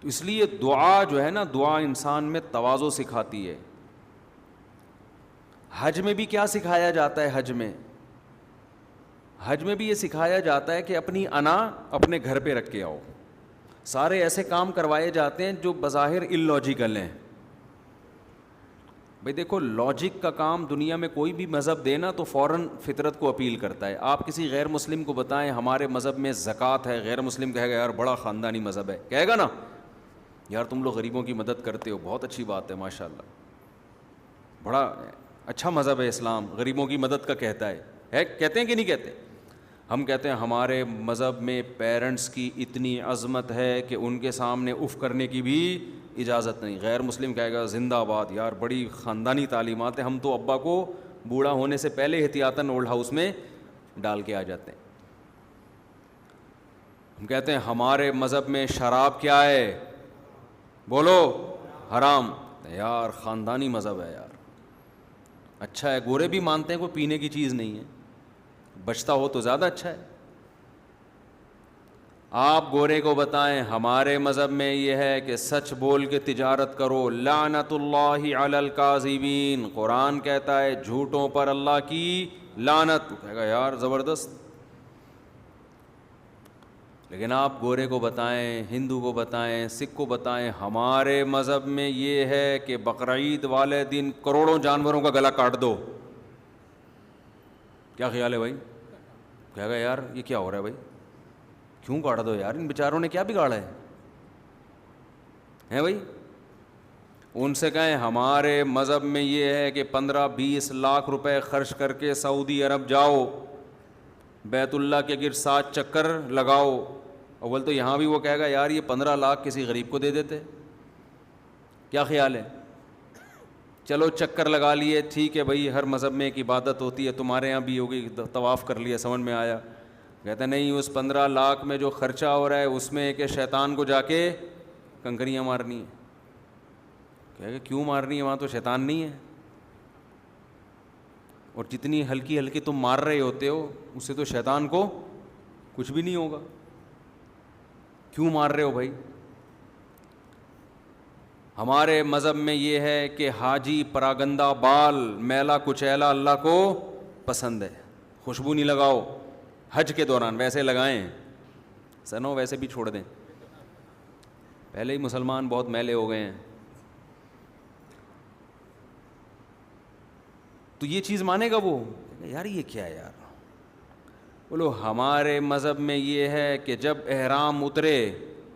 تو اس لیے دعا جو ہے نا، دعا انسان میں تواضع سکھاتی ہے. حج میں بھی کیا سکھایا جاتا ہے؟ حج میں بھی یہ سکھایا جاتا ہے کہ اپنی انا اپنے گھر پہ رکھ کے آؤ. سارے ایسے کام کروائے جاتے ہیں جو بظاہر اللاجیکل ہیں. بھئی دیکھو، لاجک کا کام دنیا میں کوئی بھی مذہب دے نا تو فوراً فطرت کو اپیل کرتا ہے. آپ کسی غیر مسلم کو بتائیں ہمارے مذہب میں زکوٰۃ ہے، غیر مسلم کہے گا یار بڑا خاندانی مذہب ہے، کہے گا نا یار تم لوگ غریبوں کی مدد کرتے ہو، بہت اچھی بات ہے ماشاء اللہ، بڑا اچھا مذہب ہے اسلام، غریبوں کی مدد کا کہتا ہے. کہتے ہیں کہ نہیں کہتے؟ ہم کہتے ہیں ہمارے مذہب میں پیرنٹس کی اتنی عظمت ہے کہ ان کے سامنے اف کرنے کی بھی اجازت نہیں. غیر مسلم کہے گا زندہ باد، یار بڑی خاندانی تعلیمات ہیں، ہم تو ابا کو بوڑھا ہونے سے پہلے احتیاطاً اولڈ ہاؤس میں ڈال کے آ جاتے ہیں. ہم کہتے ہیں ہمارے مذہب میں شراب کیا ہے، بولو حرام. یار خاندانی مذہب ہے یار، اچھا ہے. گورے بھی مانتے ہیں کوئی پینے کی چیز نہیں ہے، بچتا ہو تو زیادہ اچھا ہے. آپ گورے کو بتائیں ہمارے مذہب میں یہ ہے کہ سچ بول کے تجارت کرو، لعنت اللہ علی الکاذبین. قرآن کہتا ہے جھوٹوں پر اللہ کی لعنت. کہے گا یار زبردست. لیکن آپ گورے کو بتائیں، ہندو کو بتائیں، سکھ کو بتائیں ہمارے مذہب میں یہ ہے کہ بقرعید والے دن کروڑوں جانوروں کا گلا کاٹ دو. کیا خیال ہے بھائی؟ کہے گا یار یہ کیا ہو رہا ہے بھائی، کیوں کاٹ دو یار، ان بیچاروں نے کیا بگاڑا ہے بھائی؟ ان سے کہیں ہمارے مذہب میں یہ ہے کہ 15-20 لاکھ روپے خرچ کر کے سعودی عرب جاؤ، بیت اللہ کے گرد 7 چکر لگاؤ. اول تو یہاں بھی وہ کہے گا یار یہ 15 لاکھ کسی غریب کو دے دیتے. کیا خیال ہے؟ چلو چکر لگا لیے، ٹھیک ہے بھائی، ہر مذہب میں ایک عبادت ہوتی ہے، تمہارے یہاں بھی ہوگی، طواف کر لیا، سمجھ میں آیا. کہتا نہیں، اس 15 لاکھ میں جو خرچہ ہو رہا ہے اس میں کہ شیطان کو جا کے کنکریاں مارنی ہیں. کہے گا کیوں مارنی ہے، وہاں تو شیطان نہیں ہے، اور جتنی ہلکی ہلکی تم مار رہے ہوتے ہو اس سے تو شیطان کو کچھ بھی نہیں ہوگا، کیوں مار رہے ہو بھائی؟ ہمارے مذہب میں یہ ہے کہ حاجی پراگندہ بال میلا کچیلا اللہ کو پسند ہے، خوشبو نہیں لگاؤ حج کے دوران، ویسے لگائیں سنو ویسے بھی چھوڑ دیں، پہلے ہی مسلمان بہت میلے ہو گئے ہیں. تو یہ چیز مانے گا وہ؟ یار یہ کیا ہے یار؟ بولو ہمارے مذہب میں یہ ہے کہ جب احرام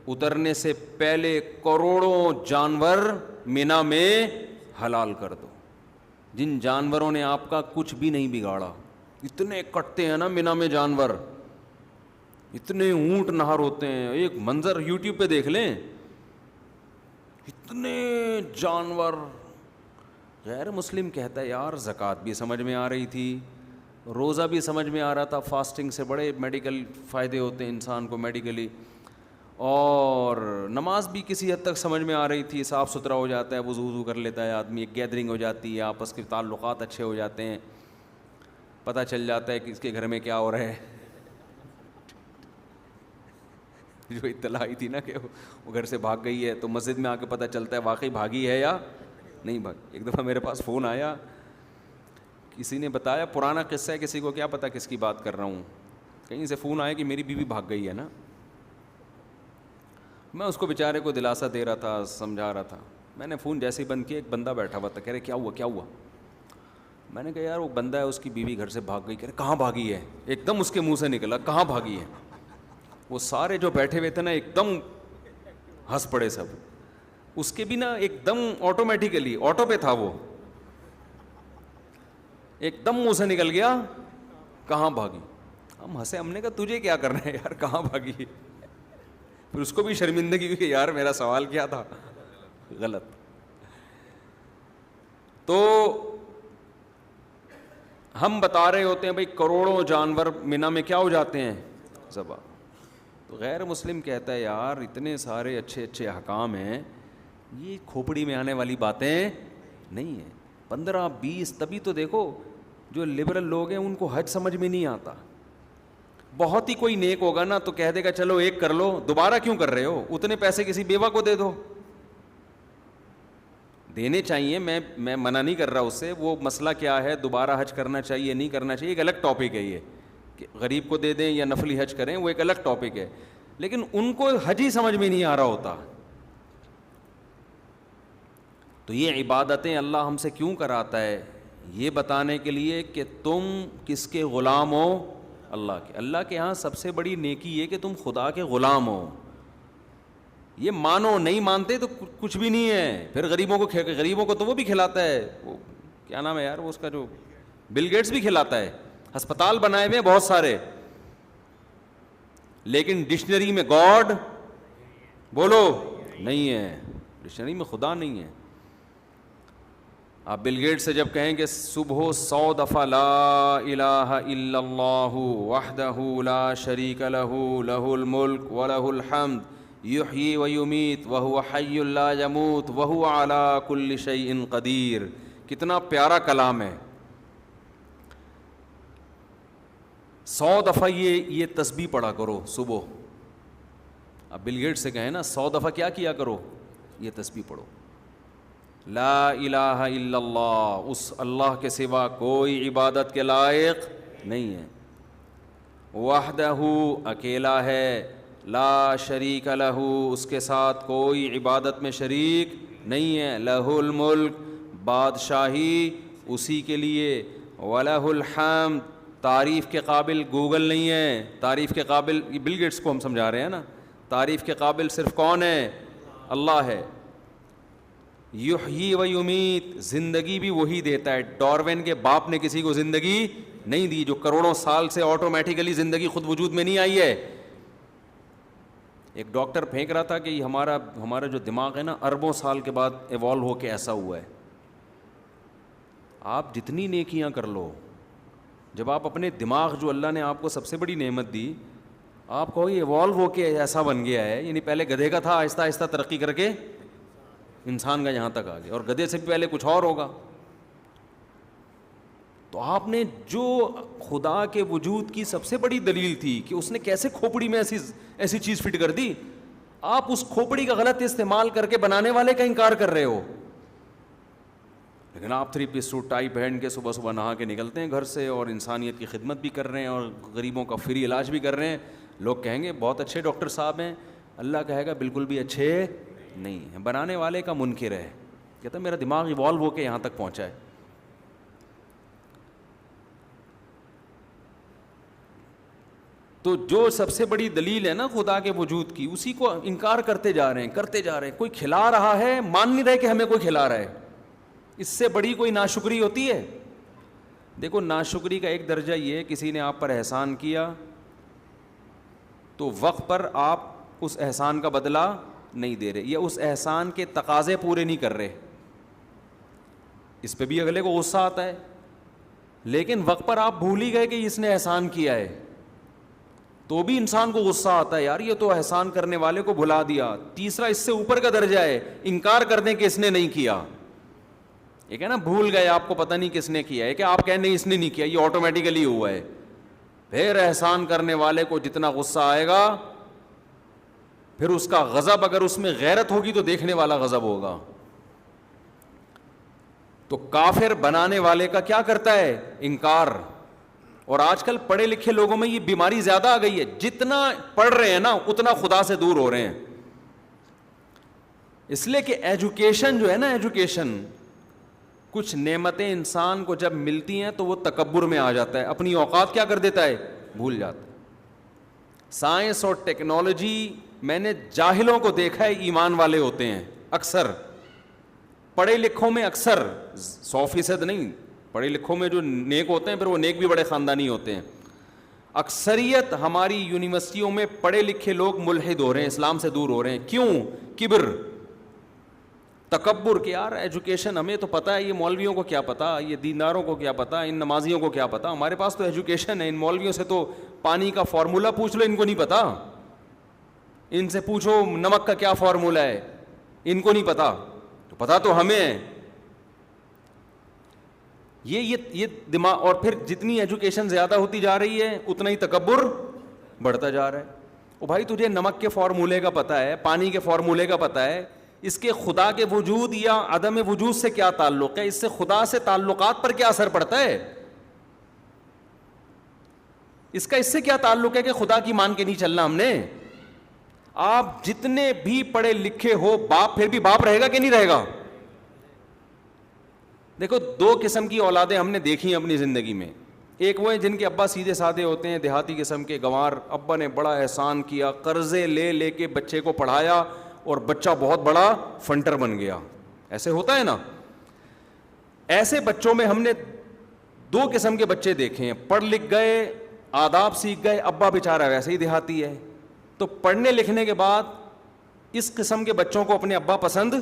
اترنے سے پہلے کروڑوں جانور مینا میں حلال کر دو. جن جانوروں نے آپ کا کچھ بھی نہیں بگاڑا، اتنے کٹتے ہیں نا مینا میں جانور، اتنے اونٹ نہر ہوتے ہیں، ایک منظر یوٹیوب پہ دیکھ لیں، اتنے جانور. غیر مسلم کہتا ہے یار زکوٰۃ بھی سمجھ میں آ رہی تھی، روزہ بھی سمجھ میں آ رہا تھا، فاسٹنگ سے بڑے میڈیکل فائدے ہوتے ہیں انسان کو میڈیکلی، اور نماز بھی کسی حد تک سمجھ میں آ رہی تھی، صاف ستھرا ہو جاتا ہے، وضو کر لیتا ہے آدمی، ایک گیدرنگ ہو جاتی ہے، آپس کے تعلقات اچھے ہو جاتے ہیں، پتہ چل جاتا ہے کہ اس کے گھر میں کیا ہو رہا ہے. جو اطلاع آئی تھی نا کہ وہ گھر سے بھاگ گئی ہے، تو مسجد میں آ کے پتہ چلتا ہے واقعی بھاگی ہے یا نہیں بھاگ. ایک دفعہ میرے پاس فون آیا، کسی نے بتایا، پرانا قصہ ہے، کسی کو کیا پتہ کس کی بات کر رہا ہوں، کہیں سے فون آیا کہ میری بیوی بھاگ گئی ہے نا. میں اس کو بیچارے کو دلاسا دے رہا تھا، سمجھا رہا تھا. میں نے فون جیسے ہی بند کیا، ایک بندہ بیٹھا ہوا تھا، کہہ رہے کیا ہوا کیا ہوا. میں نے کہا یار وہ بندہ ہے، اس کی بیوی گھر سے بھاگ گئی. کہہ رہے کہاں بھاگی ہے؟ ایک دم اس کے منہ سے نکلا کہاں بھاگی ہے. وہ سارے جو بیٹھے ہوئے تھے نا ایک دم ہنس پڑے سب. اس کے بھی نا ایک دم آٹومیٹیکلی آٹو پہ تھا، وہ ایک دم منہ سے نکل گیا کہاں بھاگی. ہم ہنسے، ہم نے کہا تجھے کیا کرنا ہے یار کہاں بھاگی. پھر اس کو بھی شرمندگی ہوئی کہ یار میرا سوال کیا تھا غلط. تو ہم بتا رہے ہوتے ہیں بھائی کروڑوں جانور مینا میں کیا ہو جاتے ہیں، ذبح. تو غیر مسلم کہتا ہے یار اتنے سارے اچھے اچھے احکام ہیں، یہ کھوپڑی میں آنے والی باتیں نہیں ہیں. 15-20، تبھی تو دیکھو جو لبرل لوگ ہیں ان کو حج سمجھ میں نہیں آتا. بہت ہی کوئی نیک ہوگا نا تو کہہ دے گا چلو ایک کر لو, دوبارہ کیوں کر رہے ہو, اتنے پیسے کسی بیوہ کو دے دو. دینے چاہیے, میں منع نہیں کر رہا اس سے, وہ مسئلہ کیا ہے, دوبارہ حج کرنا چاہیے نہیں کرنا چاہیے, ایک الگ ٹاپک ہے یہ, کہ غریب کو دے دیں یا نفلی حج کریں, وہ ایک الگ ٹاپک ہے. لیکن ان کو حج ہی سمجھ میں نہیں آ رہا ہوتا. تو یہ عبادتیں اللہ ہم سے کیوں کراتا ہے؟ یہ بتانے کے لیے کہ تم کس کے غلام ہو؟ اللہ کے. اللہ کے ہاں سب سے بڑی نیکی یہ کہ تم خدا کے غلام ہو. یہ مانو, نہیں مانتے تو کچھ بھی نہیں ہے. پھر غریبوں کو تو وہ بھی کھلاتا ہے, وہ کیا نام ہے یار وہ اس کا, جو بل گیٹس بھی کھلاتا ہے, ہسپتال بنائے ہوئے ہیں بہت سارے, لیکن ڈکشنری میں گاڈ بولو نہیں ہے, ڈکشنری میں خدا نہیں ہے. آپ بل گیٹ سے جب کہیں کہ صبح 100 دفعہ لا الہ الا اللہ وحدہ لا شریک لہ لہ الملک ولہ الحمد یحیی ویمیت وہو حی لا یموت وہو علی کل شیء قدیر, کتنا پیارا کلام ہے. 100 دفعہ یہ تسبیح پڑھا کرو صبح. اب بل گیٹ سے کہیں نا 100 دفعہ کیا کیا کرو, یہ تسبیح پڑھو, لا الہ الا اللہ, اس اللہ کے سوا کوئی عبادت کے لائق نہیں ہے, وحدہ اکیلا ہے, لا شریک لہ اس کے ساتھ کوئی عبادت میں شریک نہیں ہے, لہ الملک بادشاہی اسی کے لیے, ولہ الحمد تعریف کے قابل گوگل نہیں ہے, تعریف کے قابل, یہ بل گیٹس کو ہم سمجھا رہے ہیں نا, تعریف کے قابل صرف کون ہے؟ اللہ ہے. یحیی و یمیت زندگی بھی وہی دیتا ہے. ڈاروین کے باپ نے کسی کو زندگی نہیں دی, جو کروڑوں سال سے آٹومیٹیکلی زندگی خود وجود میں نہیں آئی ہے. ایک ڈاکٹر پھینک رہا تھا کہ ہمارا جو دماغ ہے نا اربوں سال کے بعد ایوالو ہو کے ایسا ہوا ہے. آپ جتنی نیکیاں کر لو, جب آپ اپنے دماغ جو اللہ نے آپ کو سب سے بڑی نعمت دی, آپ کو ایوالو ہو کے ایسا بن گیا ہے, یعنی پہلے گدھے کا تھا, آہستہ آہستہ ترقی کر کے انسان کا یہاں تک آ گیا, اور گدھے سے بھی پہلے کچھ اور ہوگا. تو آپ نے جو خدا کے وجود کی سب سے بڑی دلیل تھی کہ اس نے کیسے کھوپڑی میں ایسی چیز فٹ کر دی, آپ اس کھوپڑی کا غلط استعمال کر کے بنانے والے کا انکار کر رہے ہو. لیکن آپ 3 پیس سوٹ ٹائی پہن کے صبح صبح نہا کے نکلتے ہیں گھر سے, اور انسانیت کی خدمت بھی کر رہے ہیں, اور غریبوں کا فری علاج بھی کر رہے ہیں. لوگ کہیں گے بہت اچھے ڈاکٹر صاحب ہیں, اللہ کہے گا بالکل بھی اچھے نہیں ہیں, بنانے والے کا منکر ہے. کہتا ہے میرا دماغ ایوالو ہو کے یہاں تک پہنچا ہے. تو جو سب سے بڑی دلیل ہے نا خدا کے وجود کی, اسی کو انکار کرتے جا رہے ہیں. کوئی کھلا رہا ہے, مان نہیں رہے کہ ہمیں کوئی کھلا رہا ہے. اس سے بڑی کوئی ناشکری ہوتی ہے؟ دیکھو ناشکری کا ایک درجہ یہ ہے, کسی نے آپ پر احسان کیا تو وقت پر آپ اس احسان کا بدلہ نہیں دے رہے, یا اس احسان کے تقاضے پورے نہیں کر رہے. اس پہ بھی اگلے کو غصہ آتا ہے, لیکن وقت پر آپ بھول ہی گئے کہ اس نے احسان کیا ہے, تو بھی انسان کو غصہ آتا ہے, یار یہ تو احسان کرنے والے کو بھلا دیا. تیسرا اس سے اوپر کا درجہ ہے انکار کر دیں کہ اس نے نہیں کیا. یہ کہ نا بھول گئے, آپ کو پتہ نہیں کس نے کیا ہے, کہ آپ کہیں نہیں اس نے نہیں کیا, یہ آٹومیٹیکلی ہوا ہے. پھر احسان کرنے والے کو جتنا غصہ آئے گا, پھر اس کا غضب, اگر اس میں غیرت ہوگی تو دیکھنے والا غضب ہوگا. تو کافر بنانے والے کا کیا کرتا ہے؟ انکار. اور آج کل پڑھے لکھے لوگوں میں یہ بیماری زیادہ آ گئی ہے, جتنا پڑھ رہے ہیں نا اتنا خدا سے دور ہو رہے ہیں. اس لیے کہ ایجوکیشن جو ہے نا, ایجوکیشن, کچھ نعمتیں انسان کو جب ملتی ہیں تو وہ تکبر میں آ جاتا ہے, اپنی اوقات کیا کر دیتا ہے, بھول جاتا ہے. سائنس اور ٹیکنالوجی, میں نے جاہلوں کو دیکھا ہے ایمان والے ہوتے ہیں اکثر. پڑھے لکھوں میں اکثر 100% نہیں, پڑھے لکھوں میں جو نیک ہوتے ہیں پھر وہ نیک بھی بڑے خاندانی ہوتے ہیں. اکثریت ہماری یونیورسٹیوں میں پڑھے لکھے لوگ ملحد ہو رہے ہیں, اسلام سے دور ہو رہے ہیں. کیوں؟ کبر, تکبر, کہ یار ایجوکیشن ہمیں تو پتہ ہے, یہ مولویوں کو کیا پتہ, یہ دینداروں کو کیا پتہ, ان نمازیوں کو کیا پتہ, ہمارے پاس تو ایجوکیشن ہے. ان مولویوں سے تو پانی کا فارمولہ پوچھ لو, ان کو نہیں پتہ. ان سے پوچھو نمک کا کیا فارمولہ ہے, ان کو نہیں پتہ, تو پتہ تو ہمیں ہے. یہ دماغ. اور پھر جتنی ایجوکیشن زیادہ ہوتی جا رہی ہے اتنا ہی تکبر بڑھتا جا رہا ہے. او بھائی تجھے نمک کے فارمولے کا پتہ ہے, پانی کے فارمولے کا پتہ ہے, اس کے خدا کے وجود یا عدم وجود سے کیا تعلق ہے, اس سے خدا سے تعلقات پر کیا اثر پڑتا ہے, اس کا اس سے کیا تعلق ہے کہ خدا کی مان کے نہیں چلنا ہم نے. آپ جتنے بھی پڑھے لکھے ہو, باپ پھر بھی باپ رہے گا کہ نہیں رہے گا. دیکھو دو قسم کی اولادیں ہم نے دیکھی ہیں اپنی زندگی میں. ایک وہ ہیں جن کے ابا سیدھے سادے ہوتے ہیں, دیہاتی قسم کے گنوار, ابا نے بڑا احسان کیا, قرضے لے لے کے بچے کو پڑھایا اور بچہ بہت بڑا فنٹر بن گیا. ایسے ہوتا ہے نا. ایسے بچوں میں ہم نے دو قسم کے بچے دیکھے ہیں, پڑھ لکھ گئے, آداب سیکھ گئے, ابا بیچارہ ویسے ہی دیہاتی ہے. تو پڑھنے لکھنے کے بعد اس قسم کے بچوں کو اپنے ابا پسند,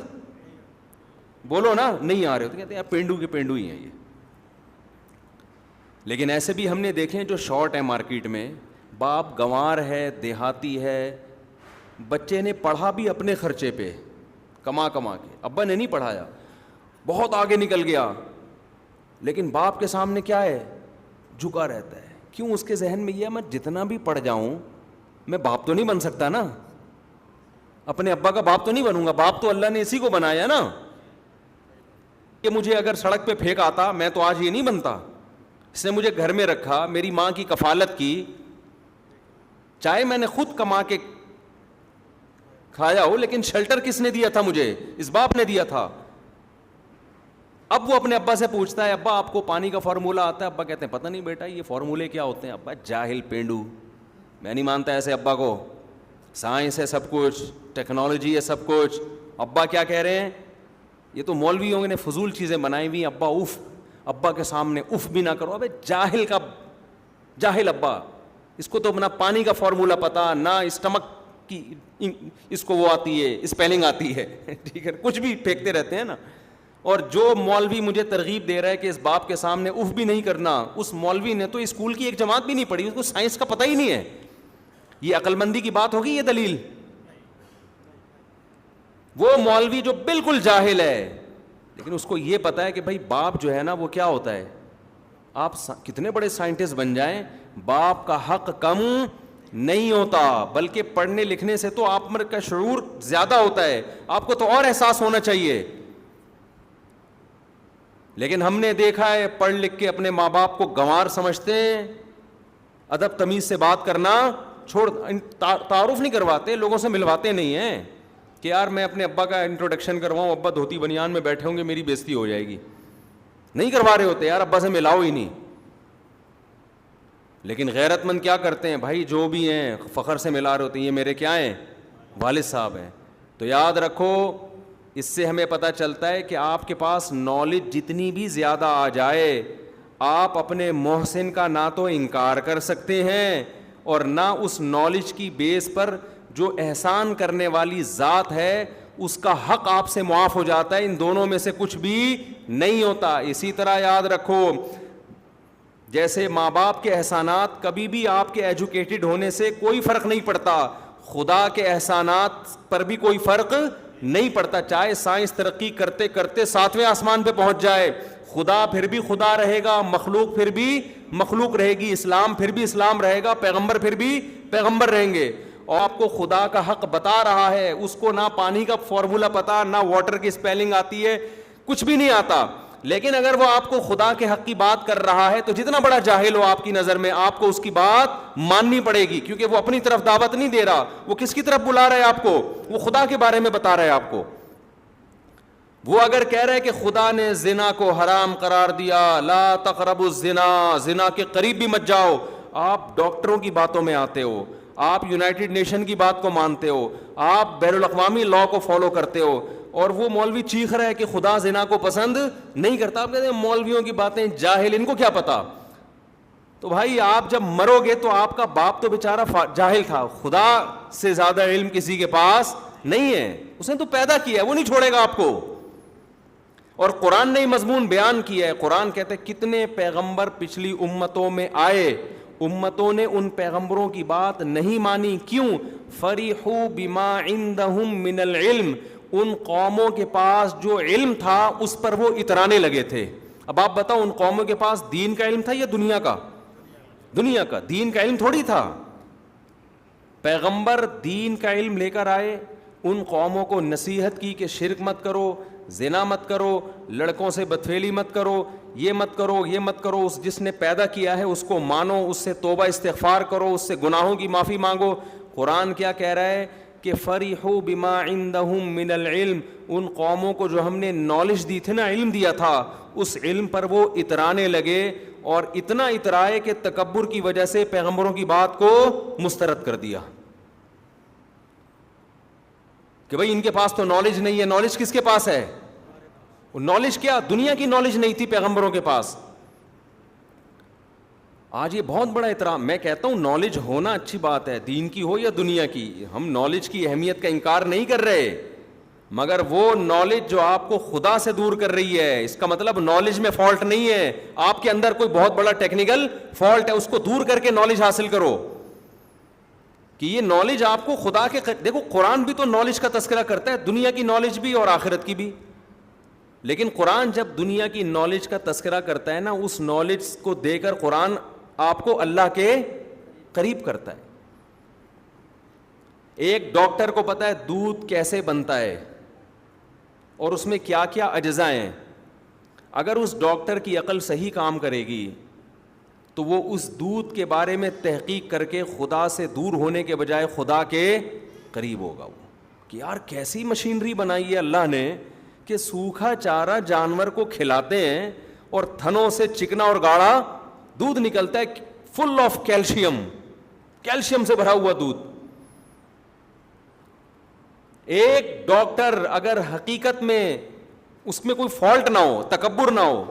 بولو نا, نہیں آ رہے, تو کہتے ہیں پینڈو کے پینڈو ہی ہیں یہ. لیکن ایسے بھی ہم نے دیکھے جو شارٹ ہیں مارکیٹ میں, باپ گنوار ہے, دیہاتی ہے, بچے نے پڑھا بھی اپنے خرچے پہ کما کما کے, ابا نے نہیں پڑھایا, بہت آگے نکل گیا, لیکن باپ کے سامنے کیا ہے, جھکا رہتا ہے. کیوں؟ اس کے ذہن میں یہ ہے میں جتنا بھی پڑھ جاؤں میں باپ تو نہیں بن سکتا نا, اپنے ابا کا باپ تو نہیں بنوں گا, باپ تو اللہ نے اسی کو بنایا نا. کہ مجھے اگر سڑک پہ پھینک آتا میں تو آج یہ نہیں بنتا. اس نے مجھے گھر میں رکھا, میری ماں کی کفالت کی, چاہے میں نے خود کما کے کھایا ہو, لیکن شیلٹر کس نے دیا تھا مجھے, اس باپ نے دیا تھا. اب وہ اپنے ابا سے پوچھتا ہے, ابا آپ کو پانی کا فارمولہ آتا ہے؟ ابا کہتے ہیں پتہ نہیں بیٹا یہ فارمولے کیا ہوتے ہیں. ابا جاہل پینڈو, میں نہیں مانتا ایسے ابا کو, سائنس ہے سب کچھ, ٹیکنالوجی ہے سب کچھ. ابا کیا کہہ رہے ہیں, یہ تو مولویوں نے فضول چیزیں بنائی ہوئی, ابا اف, ابا کے سامنے اف بھی نہ کرو. ابے جاہل کا جاہل ابا, اس کو تو اپنا پانی کا فارمولہ پتا نہ, اسٹمک کی اس کو وہ آتی ہے, اسپیلنگ آتی ہے, ٹھیک ہے, کچھ بھی پھینکتے رہتے ہیں نا. اور جو مولوی مجھے ترغیب دے رہا ہے کہ اس باپ کے سامنے اف بھی نہیں کرنا, اس مولوی نے تو اسکول کی ایک جماعت بھی نہیں پڑھی, اس کو سائنس کا پتہ ہی نہیں ہے. یہ عقل مندی کی بات ہوگی, یہ دلیل. وہ مولوی جو بالکل جاہل ہے, لیکن اس کو یہ پتا ہے کہ بھائی باپ جو ہے نا وہ کیا ہوتا ہے. آپ کتنے بڑے سائنٹسٹ بن جائیں, باپ کا حق کم نہیں ہوتا, بلکہ پڑھنے لکھنے سے تو آپ کا شعور زیادہ ہوتا ہے, آپ کو تو اور احساس ہونا چاہیے. لیکن ہم نے دیکھا ہے پڑھ لکھ کے اپنے ماں باپ کو گنوار سمجھتے ہیں, ادب تمیز سے بات کرنا چھوڑ, تعارف نہیں کرواتے, لوگوں سے ملواتے نہیں ہیں کہ یار میں اپنے ابا کا انٹروڈکشن کرواؤں, ابا دھوتی بنیان میں بیٹھے ہوں گے میری بےزتی ہو جائے گی, نہیں کروا رہے ہوتے, یار ابا سے ملاؤ ہی نہیں. لیکن غیرت مند کیا کرتے ہیں بھائی, جو بھی ہیں فخر سے ملا رہے ہوتے ہیں, یہ میرے کیا ہیں, والد صاحب ہیں. تو یاد رکھو, اس سے ہمیں پتہ چلتا ہے کہ آپ کے پاس نالج جتنی بھی زیادہ آ جائے, آپ اپنے محسن کا نہ تو انکار کر سکتے ہیں اور نہ اس نالج کی بیس پر جو احسان کرنے والی ذات ہے اس کا حق آپ سے معاف ہو جاتا ہے. ان دونوں میں سے کچھ بھی نہیں ہوتا. اسی طرح یاد رکھو, جیسے ماں باپ کے احسانات کبھی بھی آپ کے ایجوکیٹڈ ہونے سے کوئی فرق نہیں پڑتا, خدا کے احسانات پر بھی کوئی فرق نہیں پڑتا. چاہے سائنس ترقی کرتے کرتے 7ویں آسمان پہ پہنچ جائے, خدا پھر بھی خدا رہے گا, مخلوق پھر بھی مخلوق رہے گی, اسلام پھر بھی اسلام رہے گا, پیغمبر پھر بھی پیغمبر رہیں گے. اور آپ کو خدا کا حق بتا رہا ہے, اس کو نہ پانی کا فارمولہ پتا, نہ واٹر کی اسپیلنگ آتی ہے, کچھ بھی نہیں آتا, لیکن اگر وہ آپ کو خدا کے حق کی بات کر رہا ہے تو جتنا بڑا جاہل ہو آپ کی نظر میں, آپ کو اس کی بات ماننی پڑے گی, کیونکہ وہ اپنی طرف دعوت نہیں دے رہا. وہ کس کی طرف بلا رہا ہے آپ کو, وہ خدا کے بارے میں بتا رہا ہے آپ کو. وہ اگر کہہ رہے کہ خدا نے زنا کو حرام قرار دیا, لا تقربوا الزنا, زنا کے قریب بھی مت جاؤ, آپ ڈاکٹروں کی باتوں میں آتے ہو, آپ یونائٹڈ نیشن کی بات کو مانتے ہو, آپ بین الاقوامی لا کو فالو کرتے ہو, اور وہ مولوی چیخ رہا ہے کہ خدا زنا کو پسند نہیں کرتا. آپ کہتے ہیں مولویوں کی باتیں, جاہل, ان کو کیا پتا. تو بھائی آپ جب مرو گے تو آپ کا باپ تو بیچارہ جاہل تھا, خدا سے زیادہ علم کسی کے پاس نہیں ہے, اس نے تو پیدا کیا ہے, وہ نہیں چھوڑے گا آپ کو. اور قرآن نے مضمون بیان کیا ہے. قرآن کہتے ہیں کتنے پیغمبر پچھلی امتوں میں آئے, امتوں نے ان پیغمبروں کی بات نہیں مانی. کیوں؟ فریحوا بما عندهم من العلم, ان قوموں کے پاس جو علم تھا اس پر وہ اترانے لگے تھے. اب آپ بتاؤ, ان قوموں کے پاس دین کا علم تھا یا دنیا کا؟ دنیا کا. دین کا علم تھوڑی تھا. پیغمبر دین کا علم لے کر آئے, ان قوموں کو نصیحت کی کہ شرک مت کرو, زنا مت کرو, لڑکوں سے بدفعلی مت کرو, یہ مت کرو, یہ مت کرو, اس جس نے پیدا کیا ہے اس کو مانو, اس سے توبہ استغفار کرو, اس سے گناہوں کی معافی مانگو. قرآن کیا کہہ رہا ہے کہ فریحوا بما عندهم من العلم, ان قوموں کو جو ہم نے نالج دی تھی نا, علم دیا تھا, اس علم پر وہ اترانے لگے, اور اتنا اترائے کہ تکبر کی وجہ سے پیغمبروں کی بات کو مسترد کر دیا کہ بھئی ان کے پاس تو نالج نہیں ہے. نالج کس کے پاس ہے؟ نالج کیا, دنیا کی نالج نہیں تھی پیغمبروں کے پاس. آج یہ بہت بڑا احترام, میں کہتا ہوں نالج ہونا اچھی بات ہے, دین کی ہو یا دنیا کی, ہم نالج کی اہمیت کا انکار نہیں کر رہے, مگر وہ نالج جو آپ کو خدا سے دور کر رہی ہے, اس کا مطلب نالج میں فالٹ نہیں ہے, آپ کے اندر کوئی بہت بڑا ٹیکنیکل فالٹ ہے, اس کو دور کر کے نالج حاصل کرو کہ یہ نالج آپ کو خدا کے دیکھو قرآن بھی تو نالج کا تذکرہ کرتا ہے, دنیا کی نالج بھی اور آخرت کی بھی, لیکن قرآن جب دنیا کی نالج کا تذکرہ کرتا ہے نا, اس نالج کو دے کر قرآن آپ کو اللہ کے قریب کرتا ہے. ایک ڈاکٹر کو پتا ہے دودھ کیسے بنتا ہے اور اس میں کیا کیا اجزاء ہیں, اگر اس ڈاکٹر کی عقل صحیح کام کرے گی تو وہ اس دودھ کے بارے میں تحقیق کر کے خدا سے دور ہونے کے بجائے خدا کے قریب ہوگا. وہ کہ یار کیسی مشینری بنائی ہے اللہ نے کہ سوکھا چارہ جانور کو کھلاتے ہیں اور تھنوں سے چکنا اور گاڑھا دودھ نکلتا ہے, فل آف کیلشیم, کیلشیم سے بھرا ہوا دودھ. ایک ڈاکٹر اگر حقیقت میں اس میں کوئی فالٹ نہ ہو, تکبر نہ ہو,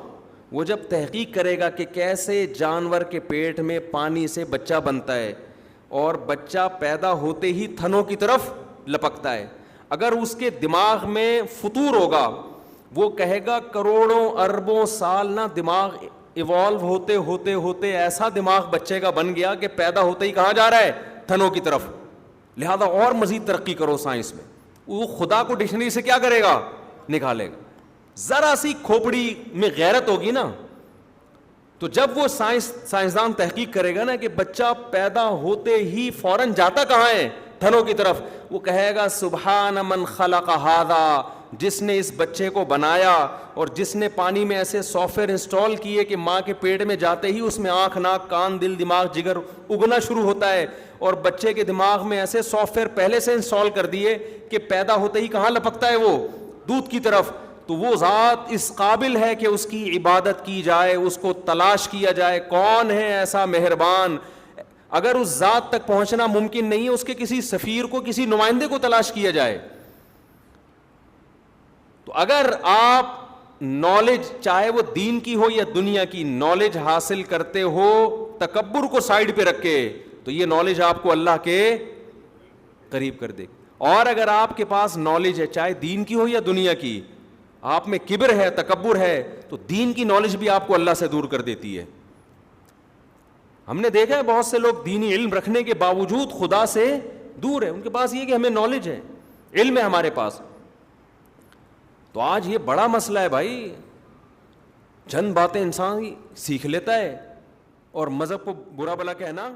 وہ جب تحقیق کرے گا کہ کیسے جانور کے پیٹ میں پانی سے بچہ بنتا ہے اور بچہ پیدا ہوتے ہی تھنوں کی طرف لپکتا ہے, اگر اس کے دماغ میں فطور ہوگا, وہ کہے گا کروڑوں اربوں سال نہ دماغ ایوالو ہوتے ہوتے ہوتے ایسا دماغ بچے کا بن گیا کہ پیدا ہوتے ہی کہاں جا رہا ہے, تھنوں کی طرف, لہذا اور مزید ترقی کرو سائنس میں. وہ خدا کو ڈکشنری سے کیا کرے گا, نکالے گا. ذرا سی کھوپڑی میں غیرت ہوگی نا, تو جب وہ سائنسدان تحقیق کرے گا نا کہ بچہ پیدا ہوتے ہی فوراً جاتا کہاں ہے, تھنوں کی طرف, وہ کہے گا سبحان من خلق ھذا, جس نے اس بچے کو بنایا اور جس نے پانی میں ایسے سافٹ ویئر انسٹال کیے کہ ماں کے پیٹ میں جاتے ہی اس میں آنکھ, ناک, کان, دل, دماغ, جگر اگنا شروع ہوتا ہے, اور بچے کے دماغ میں ایسے سافٹ ویئر پہلے سے انسٹال کر دیے کہ پیدا ہوتے ہی کہاں لپکتا ہے, وہ دودھ کی طرف. تو وہ ذات اس قابل ہے کہ اس کی عبادت کی جائے, اس کو تلاش کیا جائے, کون ہے ایسا مہربان. اگر اس ذات تک پہنچنا ممکن نہیں ہے, اس کے کسی سفیر کو, کسی نمائندے کو تلاش کیا جائے. تو اگر آپ نالج چاہے وہ دین کی ہو یا دنیا کی نالج حاصل کرتے ہو تکبر کو سائیڈ پہ رکھ کے, تو یہ نالج آپ کو اللہ کے قریب کر دے. اور اگر آپ کے پاس نالج ہے چاہے دین کی ہو یا دنیا کی, آپ میں کبر ہے, تکبر ہے, تو دین کی نالج بھی آپ کو اللہ سے دور کر دیتی ہے. ہم نے دیکھا ہے بہت سے لوگ دینی علم رکھنے کے باوجود خدا سے دور ہے, ان کے پاس یہ کہ ہمیں نالج ہے, علم ہے ہمارے پاس. تو آج یہ بڑا مسئلہ ہے بھائی, چند باتیں انسان سیکھ لیتا ہے اور مذہب کو برا بھلا کہنا